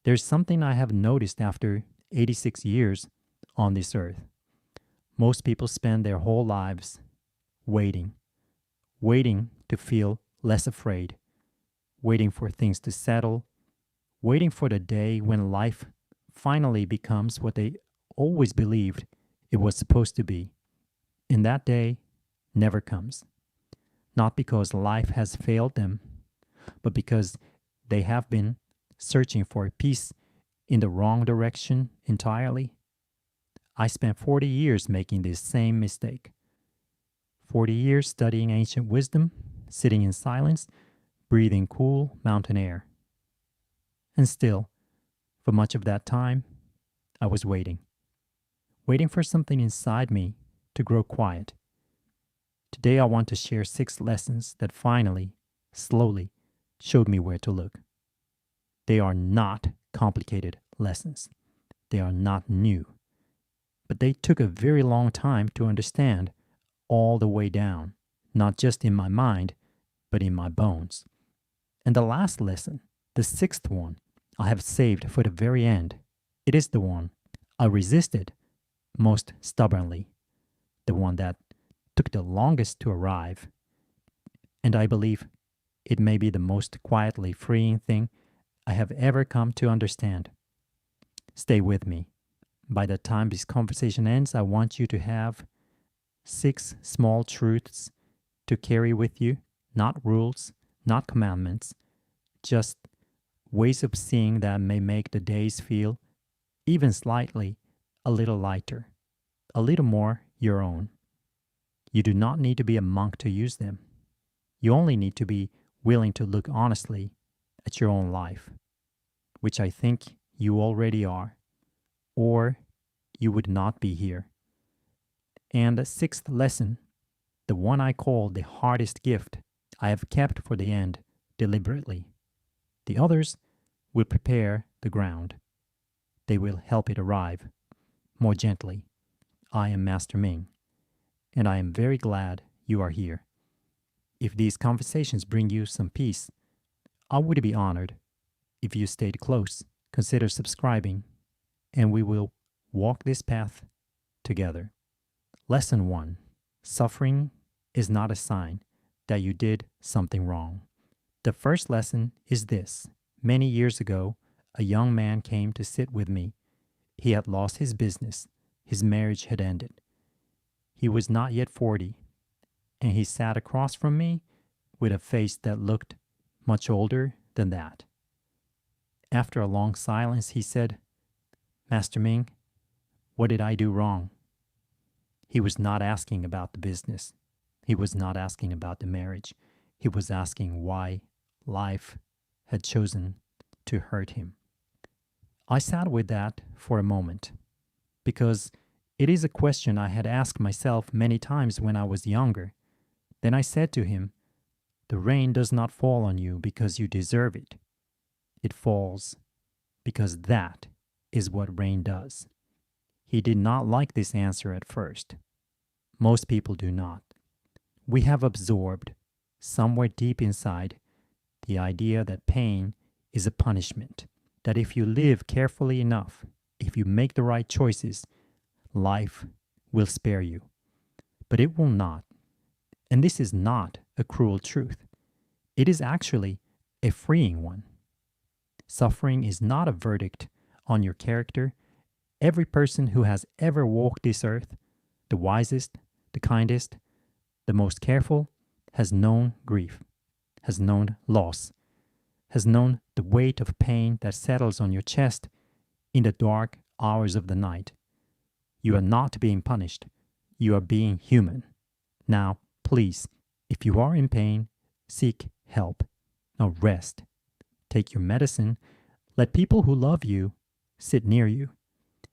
There's something I have noticed after 86 years on this earth. Most people spend their whole lives waiting, waiting to feel less afraid, waiting for things to settle, waiting for the day when life finally becomes what they always believed it was supposed to be. And that day never comes. Not because life has failed them, but because they have been searching for peace in the wrong direction entirely. I spent 40 years making this same mistake. 40 years studying ancient wisdom, sitting in silence, breathing cool mountain air. And still, for much of that time, I was waiting. Waiting for something inside me to grow quiet. Today I want to share 6 lessons that finally, slowly, showed me where to look. They are not complicated lessons. They are not new. But they took a very long time to understand all the way down, not just in my mind, but in my bones. And the last lesson, the 6th one, I have saved for the very end. It is the one I resisted most stubbornly, the one that took the longest to arrive. And I believe it may be the most quietly freeing thing I have ever come to understand. Stay with me. By the time this conversation ends, I want you to have 6 small truths to carry with you, not rules, not commandments, just ways of seeing that may make the days feel even slightly a little lighter, a little more your own. You do not need to be a monk to use them. You only need to be willing to look honestly at your own life, which I think you already are, or you would not be here. And the 6th lesson, the one I call the hardest gift, I have kept for the end deliberately. The others will prepare the ground. They will help it arrive more gently. I am Master Ming, and I am very glad you are here. If these conversations bring you some peace, I would be honored if you stayed close. Consider subscribing, and we will walk this path together. Lesson 1. Suffering is not a sign that you did something wrong. The first lesson is this. Many years ago, a young man came to sit with me. He had lost his business. His marriage had ended. He was not yet 40, and he sat across from me with a face that looked much older than that. After a long silence, he said, "Master Ming, what did I do wrong?" He was not asking about the business. He was not asking about the marriage. He was asking why life had chosen to hurt him. I sat with that for a moment because it is a question I had asked myself many times when I was younger. Then I said to him, "The rain does not fall on you because you deserve it. It falls because that is what rain does." He did not like this answer at first. Most people do not. We have absorbed, somewhere deep inside, the idea that pain is a punishment, that if you live carefully enough, if you make the right choices, life will spare you. But it will not. And this is not a cruel truth. It is actually a freeing one. Suffering is not a verdict on your character. Every person who has ever walked this earth, the wisest, the kindest, the most careful, has known grief, has known loss, has known the weight of pain that settles on your chest in the dark hours of the night. You are not being punished. You are being human. Now, please, if you are in pain, seek help. Now rest. Take your medicine. Let people who love you sit near you.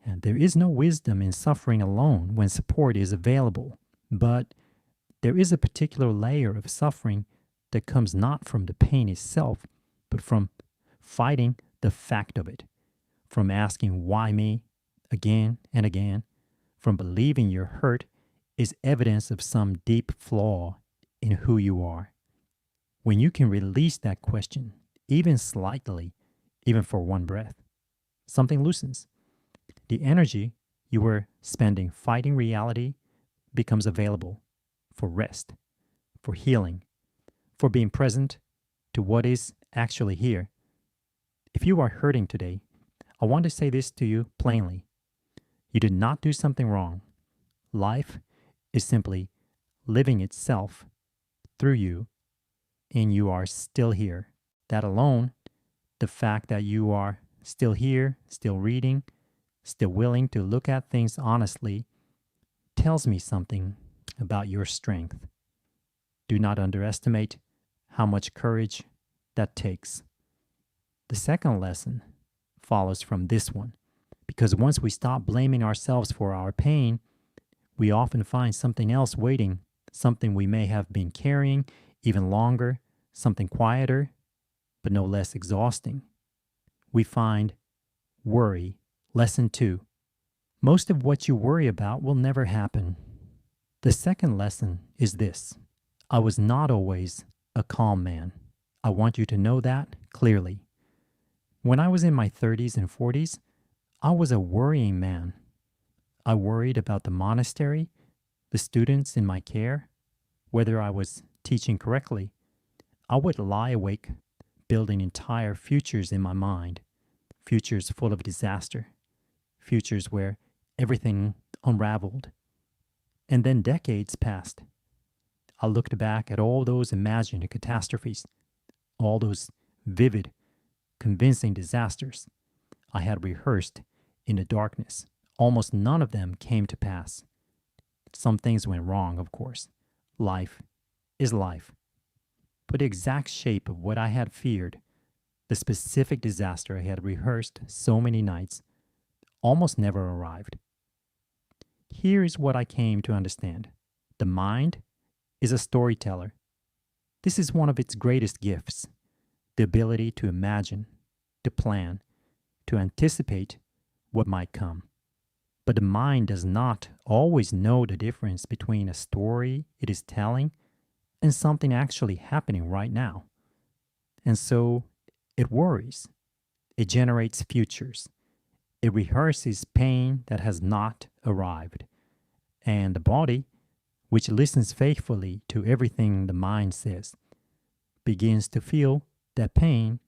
And there is no wisdom in suffering alone when support is available. But there is a particular layer of suffering that comes not from the pain itself, but from fighting the fact of it, from asking why me again and again, from believing your hurt is evidence of some deep flaw in who you are. When you can release that question, even slightly, even for one breath, Something loosens. The energy you were spending fighting reality becomes available for rest, for healing, for being present to what is actually here. If you are hurting today, I want to say this to you plainly. You did not do something wrong. Life is simply living itself through you, and you are still here. That alone, the fact that you are still here, still reading, still willing to look at things honestly, tells me something about your strength. Do not underestimate how much courage that takes. The second lesson follows from this one, because once we stop blaming ourselves for our pain, we often find something else waiting, something we may have been carrying even longer, something quieter, but no less exhausting. We find worry. Lesson 2. Most of what you worry about will never happen. The second lesson is this. I was not always a calm man. I want you to know that clearly. When I was in my 30s and 40s, I was a worrying man. I worried about the monastery, the students in my care, whether I was teaching correctly. I would lie awake, building entire futures in my mind, futures full of disaster, futures where everything unraveled. And then decades passed. I looked back at all those imagined catastrophes, all those vivid, convincing disasters I had rehearsed in the darkness. Almost none of them came to pass. Some things went wrong, of course. Life is life. But the exact shape of what I had feared, the specific disaster I had rehearsed so many nights, almost never arrived. Here is what I came to understand. The mind is a storyteller. This is one of its greatest gifts, the ability to imagine, to plan, to anticipate what might come. But the mind does not always know the difference between a story it is telling and something actually happening right now. And so it worries. It generates futures. It rehearses pain that has not arrived. And the body, which listens faithfully to everything the mind says, begins to feel that pain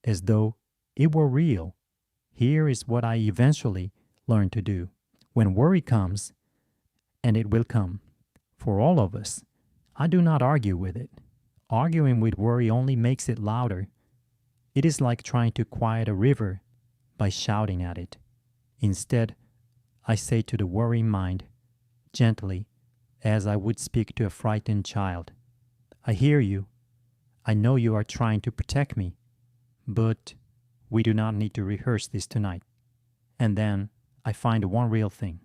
as though it were real. Here is what I eventually learned to do. When worry comes, and it will come, for all of us, I do not argue with it. Arguing with worry only makes it louder. It is like trying to quiet a river by shouting at it. Instead, I say to the worrying mind, gently, as I would speak to a frightened child, I hear you. I know you are trying to protect me, but we do not need to rehearse this tonight. And then I find one real thing,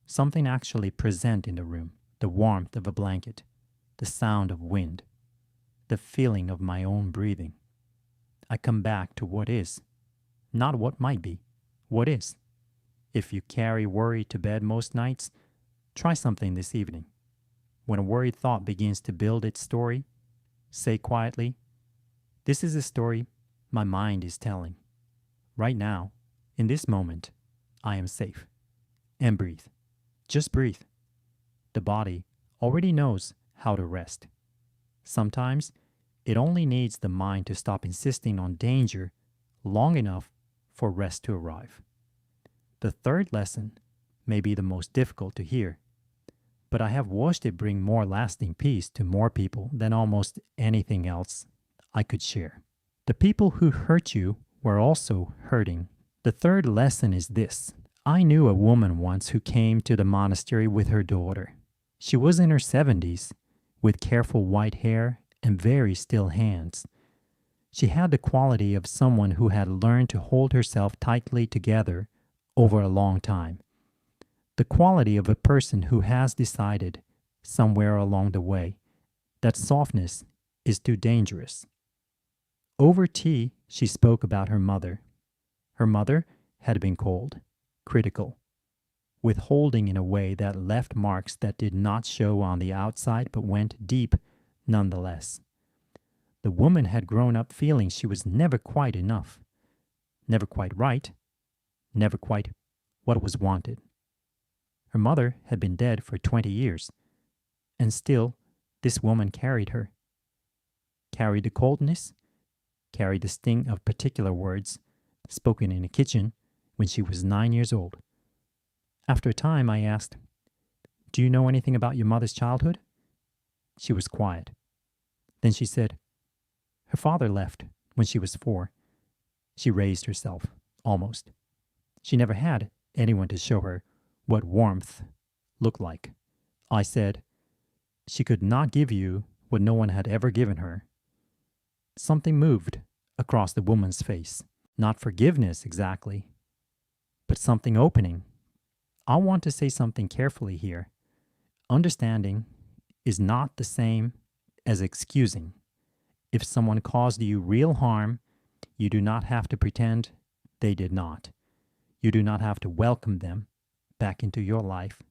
something actually present in the room, the warmth of a blanket, the sound of wind, the feeling of my own breathing. I come back to what is, not what might be, what is. If you carry worry to bed most nights, try something this evening. When a worried thought begins to build its story, say quietly, this is a story my mind is telling. Right now, in this moment, I am safe. And breathe. Just breathe. The body already knows how to rest. Sometimes it only needs the mind to stop insisting on danger long enough for rest to arrive. The third lesson may be the most difficult to hear, but I have watched it bring more lasting peace to more people than almost anything else I could share. The people who hurt you were also hurting. The third lesson is this. I knew a woman once who came to the monastery with her daughter. She was in her 70s, with careful white hair and very still hands. She had the quality of someone who had learned to hold herself tightly together over a long time. The quality of a person who has decided, somewhere along the way, that softness is too dangerous. Over tea, she spoke about her mother. Her mother had been cold, critical, withholding in a way that left marks that did not show on the outside but went deep nonetheless. The woman had grown up feeling she was never quite enough, never quite right, never quite what was wanted. Her mother had been dead for 20 years, and still this woman carried her. Carried the coldness, carried the sting of particular words spoken in the kitchen when she was 9 years old. After a time, I asked, "Do you know anything about your mother's childhood?" She was quiet. Then she said, "Her father left when she was 4. She raised herself, almost. She never had anyone to show her what warmth looked like." I said, "She could not give you what no one had ever given her." Something moved across the woman's face. Not forgiveness exactly, but something opening. I want to say something carefully here. Understanding is not the same as excusing. If someone caused you real harm, you do not have to pretend they did not. You do not have to welcome them back into your life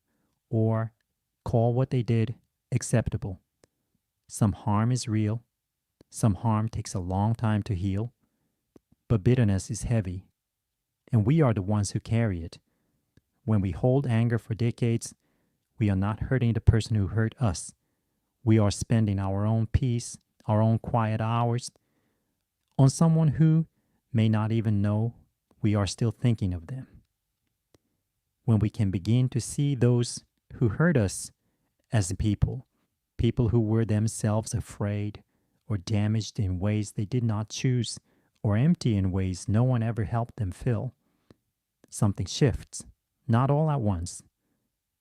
or call what they did acceptable. Some harm is real. Some harm takes a long time to heal. But bitterness is heavy, and we are the ones who carry it. When we hold anger for decades, we are not hurting the person who hurt us. We are spending our own peace, our own quiet hours on someone who may not even know we are still thinking of them. When we can begin to see those who hurt us as people who were themselves afraid or damaged in ways they did not choose, or empty in ways no one ever helped them fill, something shifts, not all at once,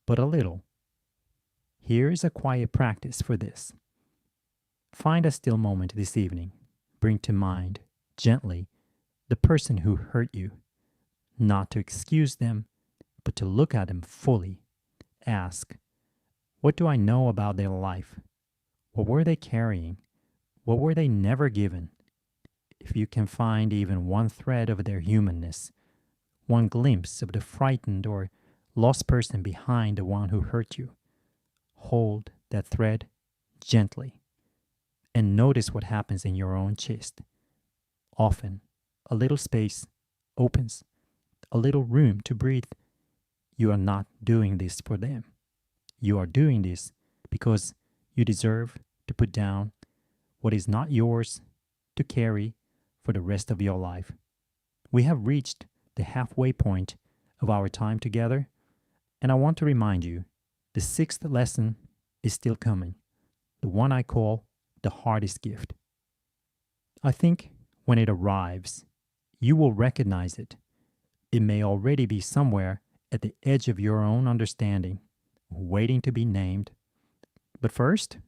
but a little. Here is a quiet practice for this. Find a still moment this evening. Bring to mind, gently, the person who hurt you, not to excuse them, but to look at them fully. Ask, what do I know about their life? What were they carrying? What were they never given? If you can find even one thread of their humanness, one glimpse of the frightened or lost person behind the one who hurt you, hold that thread gently and notice what happens in your own chest. Often, a little space opens, a little room to breathe. You are not doing this for them. You are doing this because you deserve to put down what is not yours to carry for the rest of your life. We have reached the halfway point of our time together, and I want to remind you, the 6th lesson is still coming, the one I call the hardest gift. I think when it arrives, you will recognize it. It may already be somewhere at the edge of your own understanding, waiting to be named. But first,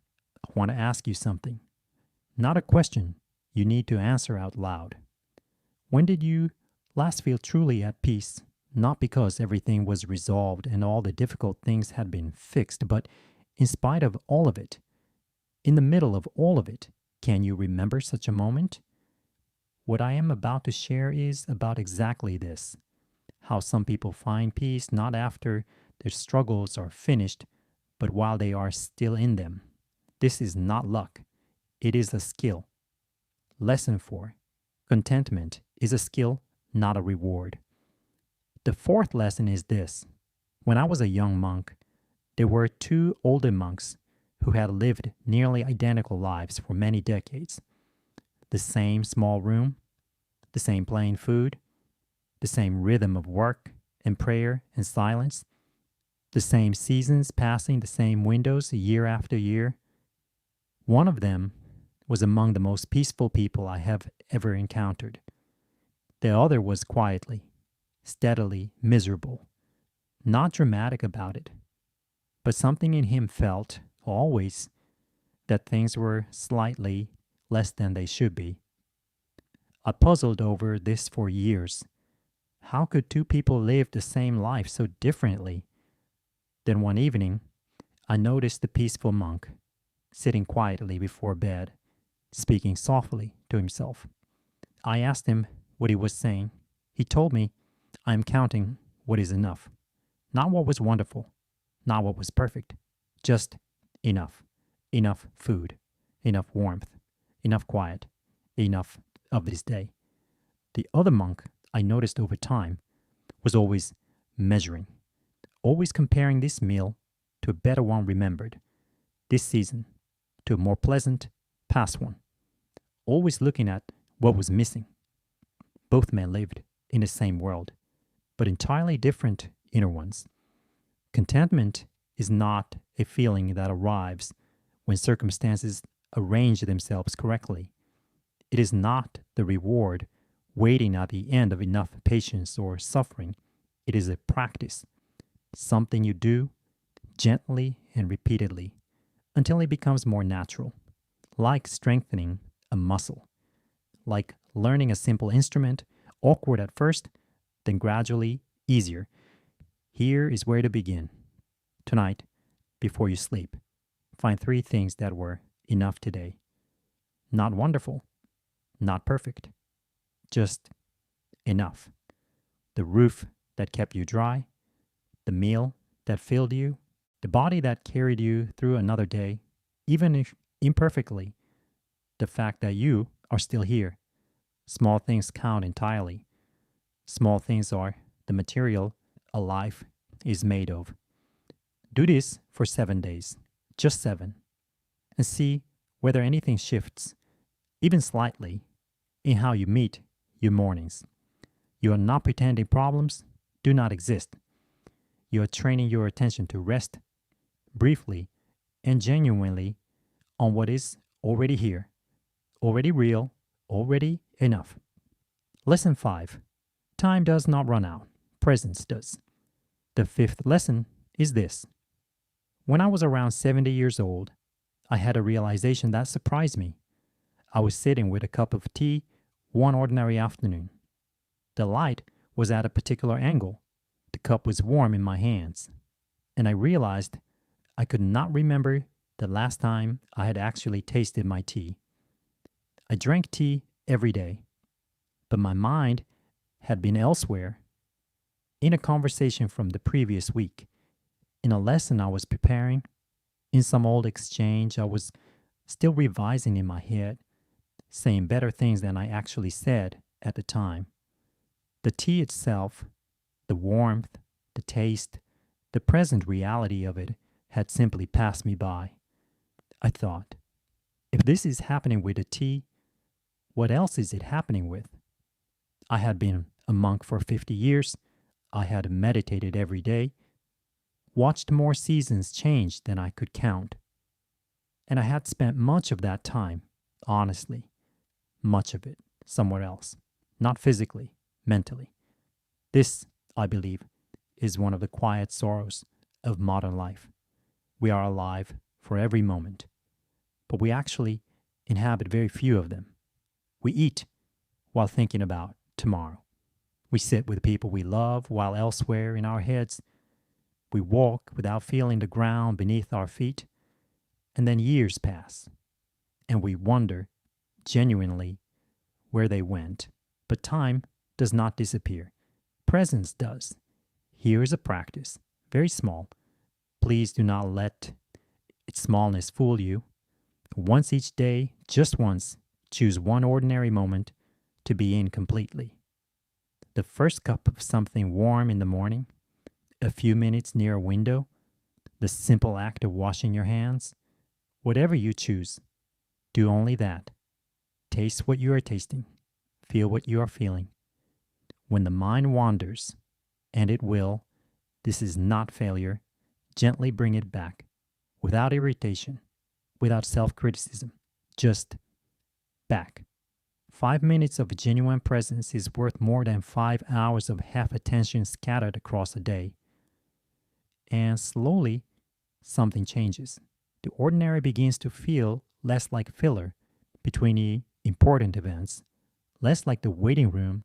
I want to ask you something. Not a question you need to answer out loud. When did you last feel truly at peace? Not because everything was resolved and all the difficult things had been fixed, but in spite of all of it, in the middle of all of it, can you remember such a moment? What I am about to share is about exactly this. How some people find peace not after their struggles are finished, but while they are still in them. This is not luck. It is a skill. Lesson 4. Contentment is a skill, not a reward. The 4th lesson is this. When I was a young monk, there were 2 older monks who had lived nearly identical lives for many decades. The same small room, the same plain food, the same rhythm of work and prayer and silence, the same seasons passing the same windows year after year. One of them was among the most peaceful people I have ever encountered. The other was quietly, steadily miserable, not dramatic about it, but something in him felt, always, that things were slightly less than they should be. I puzzled over this for years. How could 2 people live the same life so differently? Then one evening, I noticed the peaceful monk, sitting quietly before bed, speaking softly to himself. I asked him what he was saying. He told me, I am counting what is enough. Not what was wonderful, not what was perfect, just enough. Enough food, enough warmth, enough quiet, enough of this day. The other monk, I noticed over time, was always measuring, always comparing this meal to a better one remembered, this season to a more pleasant past one, always looking at what was missing. Both men lived in the same world, but entirely different inner ones. Contentment is not a feeling that arrives when circumstances arrange themselves correctly. It is not the reward waiting at the end of enough patience or suffering. It is a practice, something you do gently and repeatedly until it becomes more natural, like strengthening a muscle, like learning a simple instrument, awkward at first, then gradually easier. Here is where to begin. Tonight, before you sleep, find 3 things that were enough today. Not wonderful, not perfect, just enough. The roof that kept you dry, the meal that filled you, the body that carried you through another day, even if imperfectly, the fact that you are still here. Small things count entirely. Small things are the material a life is made of. Do this for 7 days, just 7, and see whether anything shifts, even slightly, in how you meet your mornings. You are not pretending problems do not exist. You are training your attention to rest briefly and genuinely on what is already here, already real, already enough. Lesson 5. Time does not run out. Presence does. The 5th lesson is this. When I was around 70 years old, I had a realization that surprised me. I was sitting with a cup of tea one ordinary afternoon. The light was at a particular angle. The cup was warm in my hands, and I realized I could not remember the last time I had actually tasted my tea. I drank tea every day, but my mind had been elsewhere, in a conversation from the previous week, in a lesson I was preparing, in some old exchange I was still revising in my head, saying better things than I actually said at the time. The tea itself, the warmth, the taste, the present reality of it had simply passed me by. I thought, if this is happening with the tea, what else is it happening with? I had been a monk for 50 years. I had meditated every day, watched more seasons change than I could count. And I had spent much of that time, honestly, much of it, somewhere else, not physically, mentally. This, I believe, is one of the quiet sorrows of modern life. We are alive for every moment, but we actually inhabit very few of them. We eat while thinking about tomorrow. We sit with people we love while elsewhere in our heads. We walk without feeling the ground beneath our feet. And then years pass, and we wonder genuinely where they went. But time does not disappear. Presence does. Here is a practice, very small. Please do not let its smallness fool you. Once each day, just once, choose one ordinary moment to be in completely. The first cup of something warm in the morning, a few minutes near a window, the simple act of washing your hands, whatever you choose, do only that. Taste what you are tasting, feel what you are feeling. When the mind wanders, and it will, this is not failure, gently bring it back, without irritation, without self-criticism, just back. 5 minutes of genuine presence is worth more than 5 hours of half attention scattered across a day. And slowly, something changes. The ordinary begins to feel less like filler between the important events, less like the waiting room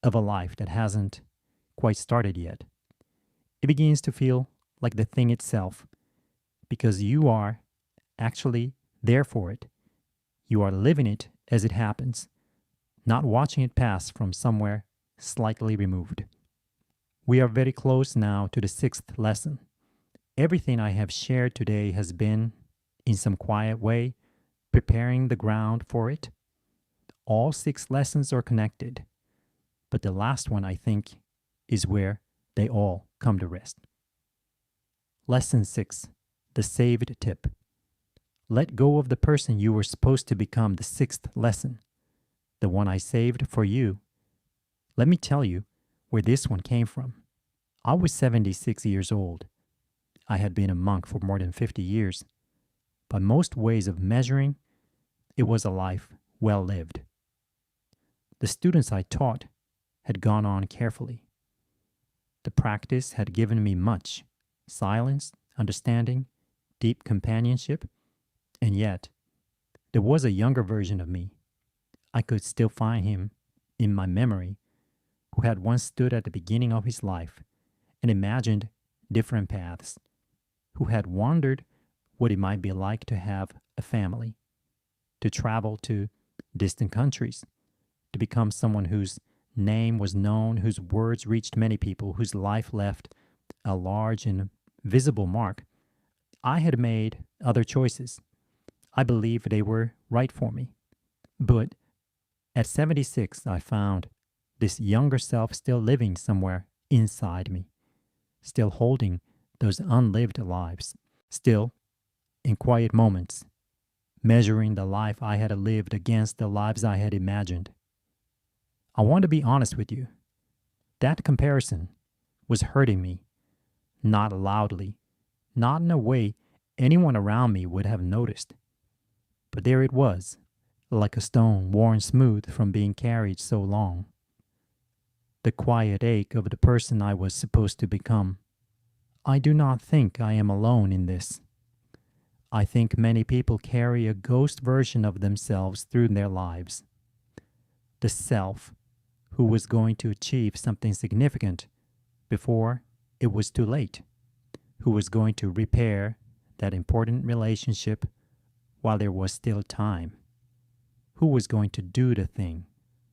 of a life that hasn't quite started yet. It begins to feel like the thing itself, because you are actually there for it. You are living it as it happens, not watching it pass from somewhere slightly removed. We are very close now to the 6th lesson. Everything I have shared today has been, in some quiet way, preparing the ground for it. All 6 lessons are connected, but the last one, I think, is where they all come to rest. Lesson 6. The saved tip. Let go of the person you were supposed to become. The sixth lesson. The one I saved for you. Let me tell you where this one came from. I was 76 years old. I had been a monk for more than 50 years. By most ways of measuring, it was a life well lived. The students I taught had gone on carefully. The practice had given me much silence, understanding, deep companionship, and yet there was a younger version of me. I could still find him in my memory, who had once stood at the beginning of his life and imagined different paths, who had wondered what it might be like to have a family, to travel to distant countries, to become someone whose name was known, whose words reached many people, whose life left a large and visible mark. I had made other choices. I believe they were right for me. But at 76, I found this younger self still living somewhere inside me, still holding those unlived lives, still, in quiet moments, measuring the life I had lived against the lives I had imagined. I want to be honest with you. That comparison was hurting me, not loudly, not in a way anyone around me would have noticed. But there it was, like a stone worn smooth from being carried so long. The quiet ache of the person I was supposed to become. I do not think I am alone in this. I think many people carry a ghost version of themselves through their lives. The self who was going to achieve something significant before it was too late, who was going to repair that important relationship while there was still time, who was going to do the thing,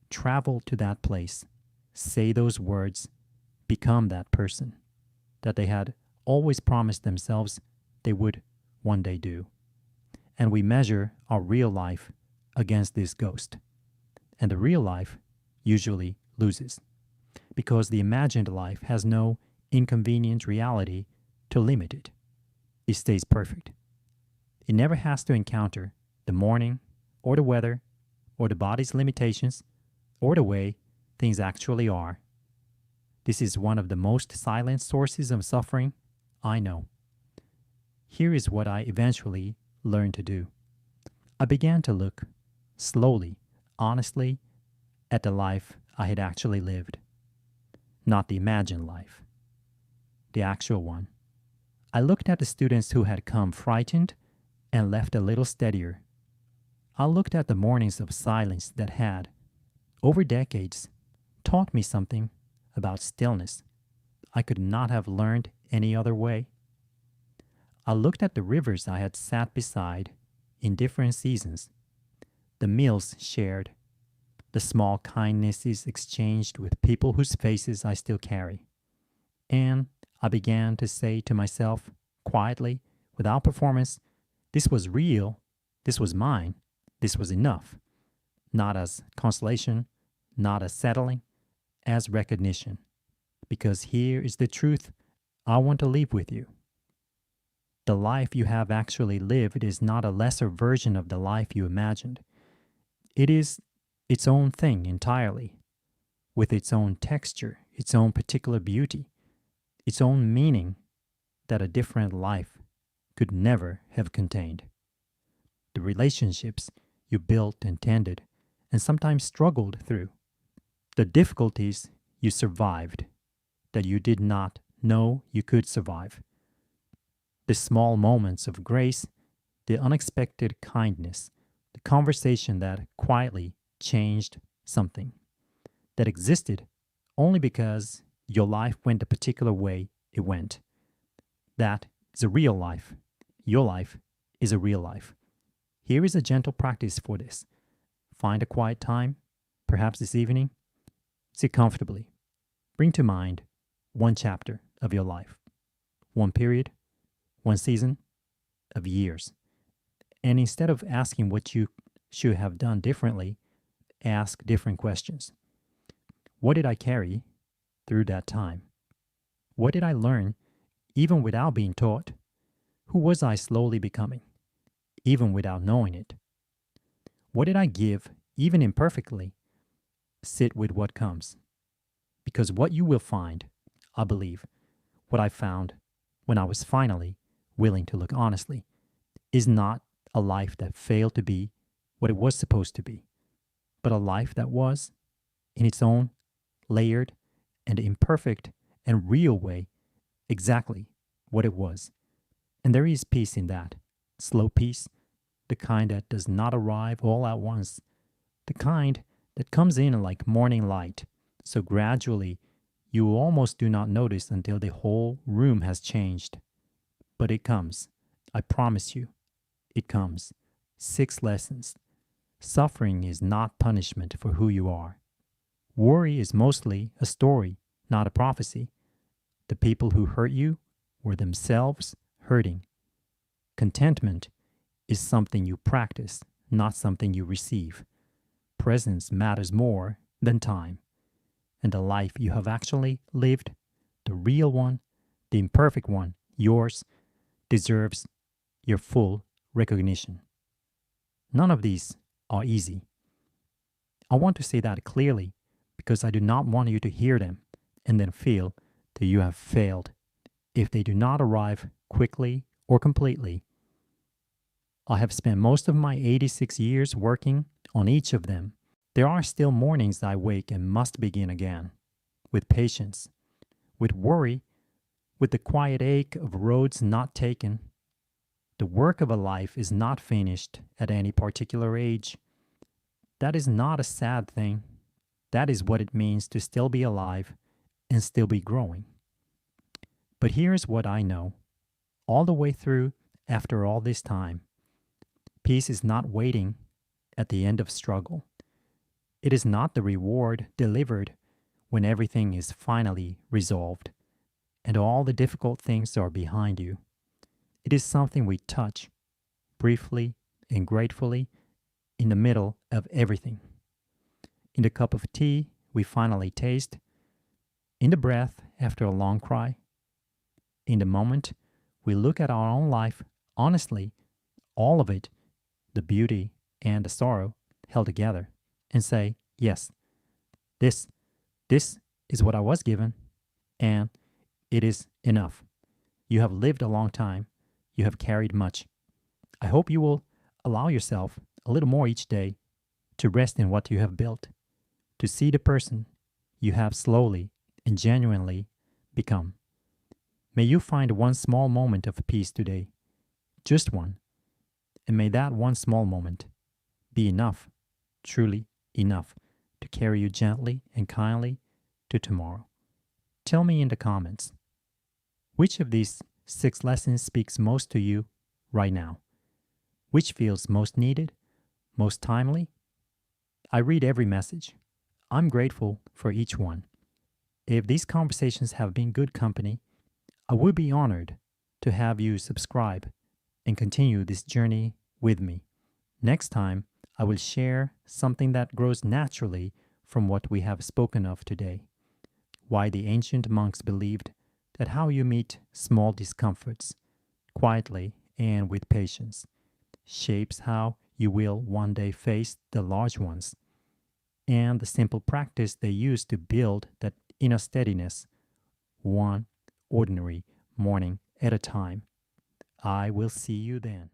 travel to that place, say those words, become that person that they had always promised themselves they would one day do. And we measure our real life against this ghost. And the real life usually loses because the imagined life has no inconvenient reality to limit it. It stays perfect. It never has to encounter the morning or the weather or the body's limitations or the way things actually are. This is one of the most silent sources of suffering I know. Here is what I eventually learned to do. I began to look slowly, honestly, at the life I had actually lived. Not the imagined life, the actual one. I looked at the students who had come frightened and left a little steadier. I looked at the mornings of silence that had, over decades, taught me something about stillness I could not have learned any other way. I looked at the rivers I had sat beside in different seasons, the meals shared, the small kindnesses exchanged with people whose faces I still carry. And I began to say to myself, quietly, without performance, this was real, this was mine, this was enough, not as consolation, not as settling, as recognition. Because here is the truth I want to leave with you. The life you have actually lived is not a lesser version of the life you imagined. It is its own thing entirely, with its own texture, its own particular beauty, its own meaning that a different life could never have contained. The relationships you built and tended and sometimes struggled through, the difficulties you survived that you did not know you could survive, the small moments of grace, the unexpected kindness, the conversation that quietly changed something, that existed only because your life went a particular way it went. That is a real life. Your life is a real life. Here is a gentle practice for this. Find a quiet time, perhaps this evening. Sit comfortably. Bring to mind one chapter of your life, one period, one season of years. And instead of asking what you should have done differently, ask different questions. What did I carry? through that time? What did I learn even without being taught? Who was I slowly becoming, even without knowing it? What did I give, even imperfectly? Sit with what comes. Because what you will find, I believe, what I found when I was finally willing to look honestly, is not a life that failed to be what it was supposed to be, but a life that was, in its own layered and imperfect and real way, exactly what it was. And there is peace in that. Slow peace, the kind that does not arrive all at once, the kind that comes in like morning light, so gradually you almost do not notice until the whole room has changed. But it comes. I promise you, it comes. 6 lessons. Suffering is not punishment for who you are. Worry is mostly a story, not a prophecy. The people who hurt you were themselves hurting. Contentment is something you practice, not something you receive. Presence matters more than time. And the life you have actually lived, the real one, the imperfect one, yours, deserves your full recognition. None of these are easy. I want to say that clearly because I do not want you to hear them and then feel that you have failed if they do not arrive quickly or completely. I have spent most of my 86 years working on each of them. There are still mornings I wake and must begin again, with patience, with worry, with the quiet ache of roads not taken. The work of a life is not finished at any particular age. That is not a sad thing. That is what it means to still be alive and still be growing. But here's what I know. All the way through, after all this time, peace is not waiting at the end of struggle. It is not the reward delivered when everything is finally resolved and all the difficult things are behind you. It is something we touch briefly and gratefully in the middle of everything. In the cup of tea we finally taste, in the breath after a long cry, in the moment we look at our own life honestly, all of it, the beauty and the sorrow held together, and say, yes, this is what I was given, and it is enough. You have lived a long time. You have carried much. I hope you will allow yourself a little more each day to rest in what you have built, to see the person you have slowly and genuinely become. May you find one small moment of peace today, just one, and may that one small moment be enough, truly enough, to carry you gently and kindly to tomorrow. Tell me in the comments, which of these 6 lessons speaks most to you right now? Which feels most needed, most timely? I read every message. I'm grateful for each one. If these conversations have been good company, I would be honored to have you subscribe and continue this journey with me. Next time, I will share something that grows naturally from what we have spoken of today. Why the ancient monks believed that how you meet small discomforts quietly and with patience shapes how you will one day face the large ones, and the simple practice they use to build that inner steadiness, one ordinary morning at a time. I will see you then.